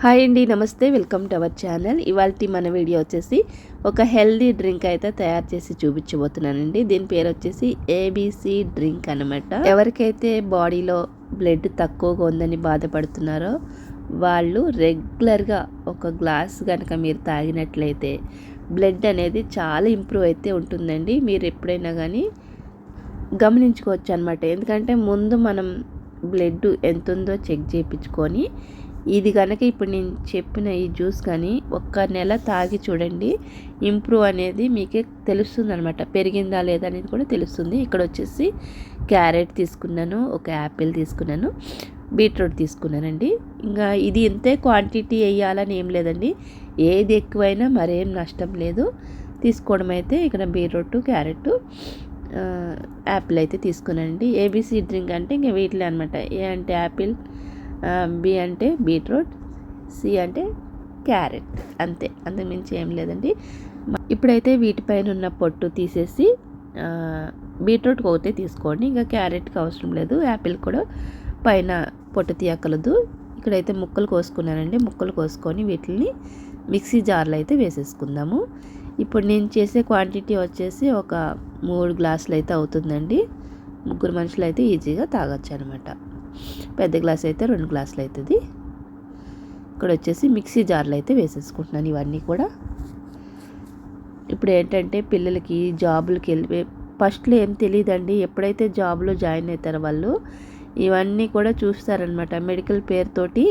Hi అండి, నమస్తే. Welcome to our channel. ఇవాల్టి మన వీడియో వచ్చేసి ఒక హెల్దీ డ్రింక్ అయితే తయారు చేసి చూపించబోతున్నానండి. దీని పేరు వచ్చేసి ఏబీసీ డ్రింక్ అనమాట. ఎవరికైతే బాడీలో బ్లడ్ తక్కువగా ఉందని బాధపడుతున్నారో వాళ్ళు రెగ్యులర్గా ఒక గ్లాస్ కనుక మీరు తాగినట్లయితే బ్లడ్ అనేది చాలా ఇంప్రూవ్ అయితే ఉంటుందండి. మీరు ఎప్పుడైనా కానీ గమనించుకోవచ్చు అనమాట. ఎందుకంటే ముందు మనం బ్లడ్ ఎంత ఉందో చెక్ చేయించుకొని ఇది కనుక ఇప్పుడు నేను చెప్పిన ఈ జ్యూస్ కానీ ఒక్క నెల తాగి చూడండి, ఇంప్రూవ్ అనేది మీకే తెలుస్తుంది అనమాట. పెరిగిందా లేదా అనేది కూడా తెలుస్తుంది. ఇక్కడ వచ్చేసి క్యారెట్ తీసుకున్నాను, ఒక యాపిల్ తీసుకున్నాను, బీట్రూట్ తీసుకున్నానండి. ఇంకా ఇది ఇంతే క్వాంటిటీ వేయాలని ఏం లేదండి. ఏది ఎక్కువైనా మరేం నష్టం లేదు తీసుకోవడం. అయితే ఇక్కడ బీట్రూట్, క్యారెట్, యాపిల్ అయితే తీసుకున్నానండి. ఏబీసీ డ్రింక్ అంటే ఇంకా వీటిలో అనమాట. ఏ అంటే యాపిల్, బి అంటే బీట్రూట్, సి అంటే క్యారెట్, అంతే, అంతకుమించి ఏం లేదండి. ఇప్పుడైతే వీటిపైన ఉన్న పొట్టు తీసేసి బీట్రూట్కి ఒకటే తీసుకోండి, ఇంకా క్యారెట్కి అవసరం లేదు. యాపిల్ కూడా పైన పొట్టు తీయకలదు. ఇక్కడైతే ముక్కలు కోసుకున్నానండి. ముక్కలు కోసుకొని వీటిని మిక్సీ జార్లో అయితే వేసేసుకుందాము. ఇప్పుడు నేను చేసే క్వాంటిటీ వచ్చేసి ఒక 3 గ్లాసులు అయితే అవుతుందండి. 3 మనుషులు అయితే ఈజీగా తాగొచ్చు అనమాట. పెద్ద గ్లాస్ అయితే 2 గ్లాసులు అవుతుంది. ఇక్కడ వచ్చేసి మిక్సీ జార్లో అయితే వేసేసుకుంటున్నాను ఇవన్నీ కూడా. ఇప్పుడు ఏంటంటే పిల్లలకి జాబులకి వెళ్ళి ఫస్ట్లో ఏం తెలియదండి. ఎప్పుడైతే జాబ్లో జాయిన్ అవుతారో వాళ్ళు ఇవన్నీ కూడా చూస్తారనమాట. మెడికల్ పేరుతోటి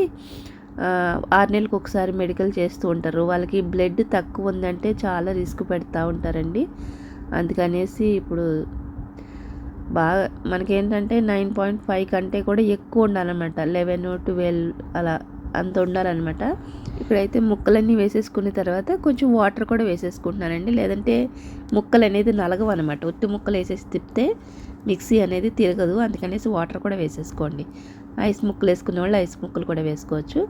6 నెలలకు ఒకసారి మెడికల్ చేస్తూ ఉంటారు. వాళ్ళకి బ్లడ్ తక్కువ ఉందంటే చాలా రిస్క్ పెడతా ఉంటారండి. అందుకనేసి ఇప్పుడు బాగా మనకేంటంటే 9.5 కంటే కూడా ఎక్కువ ఉండాలన్నమాట. 11, 12 అలా అంత ఉండాలన్నమాట. ఇప్పుడైతే ముక్కలన్నీ వేసేసుకున్న తర్వాత కొంచెం వాటర్ కూడా వేసేసుకుంటున్నానండి. లేదంటే ముక్కలు అనేది నలగవు అనమాట. ఉత్తి ముక్కలు వేసేసి తిప్పితే మిక్సీ అనేది తిరగదు. అందుకనేసి వాటర్ కూడా వేసేసుకోండి. ఐస్ ముక్కలు వేసుకునే వాళ్ళు ఐస్ ముక్కలు కూడా వేసుకోవచ్చు.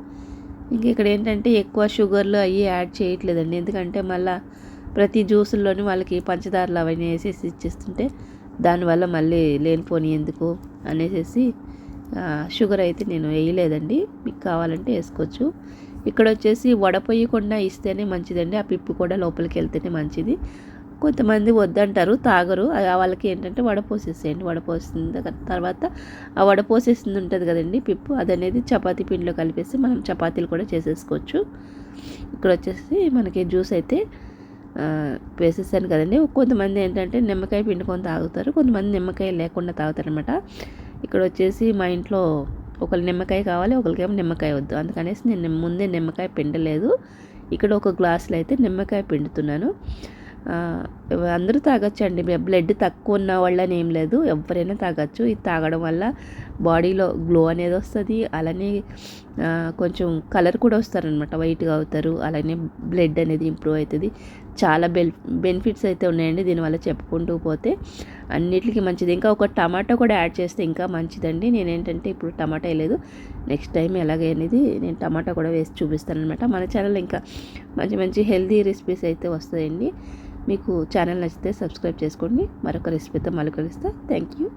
ఇంక ఇక్కడ ఏంటంటే ఎక్కువ షుగర్లు అవి యాడ్ చేయట్లేదండి. ఎందుకంటే మళ్ళీ ప్రతి జ్యూసుల్లోని వాళ్ళకి పంచదారలు అవన్నీ వేసేసి ఇచ్చేస్తుంటే దానివల్ల మళ్ళీ లేనిపోని ఎందుకు అనేసి షుగర్ అయితే నేను వేయలేదండి. మీకు కావాలంటే వేసుకోవచ్చు. ఇక్కడ వచ్చేసి వడపోయకుండా ఇస్తేనే మంచిదండి. ఆ పిప్పు కూడా లోపలికి వెళ్తేనే మంచిది. కొంతమంది వద్దంటారు, తాగరు. వాళ్ళకి ఏంటంటే వడపోసేసేయండి. వడపోసిన తర్వాత ఆ వడపోసేసింది ఉంటుంది కదండి పిప్పు, అదనేది చపాతీ పిండిలో కలిపేసి మనం చపాతీలు కూడా చేసేసుకోవచ్చు. ఇక్కడ వచ్చేసి మనకి జ్యూస్ అయితే వేసేసాను కదండి. కొంతమంది ఏంటంటే నిమ్మకాయ పిండుకొని తాగుతారు, కొంతమంది నిమ్మకాయ లేకుండా తాగుతారు అనమాట. ఇక్కడ వచ్చేసి మా ఇంట్లో ఒకళ్ళు నిమ్మకాయ కావాలి, ఒకరికేమో నిమ్మకాయ వద్దు. అందుకనేసి నేను ముందే నిమ్మకాయ పిండలేదు. ఇక్కడ ఒక గ్లాసులో అయితే నిమ్మకాయ పిండుతున్నాను. అందరూ తాగొచ్చండి. బ్లడ్ తక్కువ ఉన్న వాళ్ళని ఏం లేదు, ఎవరైనా తాగొచ్చు. ఇది తాగడం వల్ల బాడీలో గ్లో అనేది వస్తుంది. అలానే కొంచెం కలర్ కూడా వస్తారనమాట, వైట్గా అవుతారు. అలానే బ్లడ్ అనేది ఇంప్రూవ్ అవుతుంది. చాలా బెనిఫిట్స్ అయితే ఉన్నాయండి దీనివల్ల చెప్పుకుంటూ పోతే. అన్నిటికీ మంచిది. ఇంకా ఒక టమాటా కూడా యాడ్ చేస్తే ఇంకా మంచిదండి. నేనేంటంటే ఇప్పుడు టమాటా వేయలేదు, నెక్స్ట్ టైం ఎలాగే అనేది నేను టమాటా కూడా వేసి చూపిస్తాను అనమాట. మన ఛానల్ ఇంకా మంచి మంచి హెల్తీ రెసిపీస్ అయితే వస్తాయండి. మీకు ఛానల్ నచ్చితే సబ్స్క్రైబ్ చేసుకోండి. మరొక రెసిపీతో మళ్ళీ కలుస్తా. Thank you.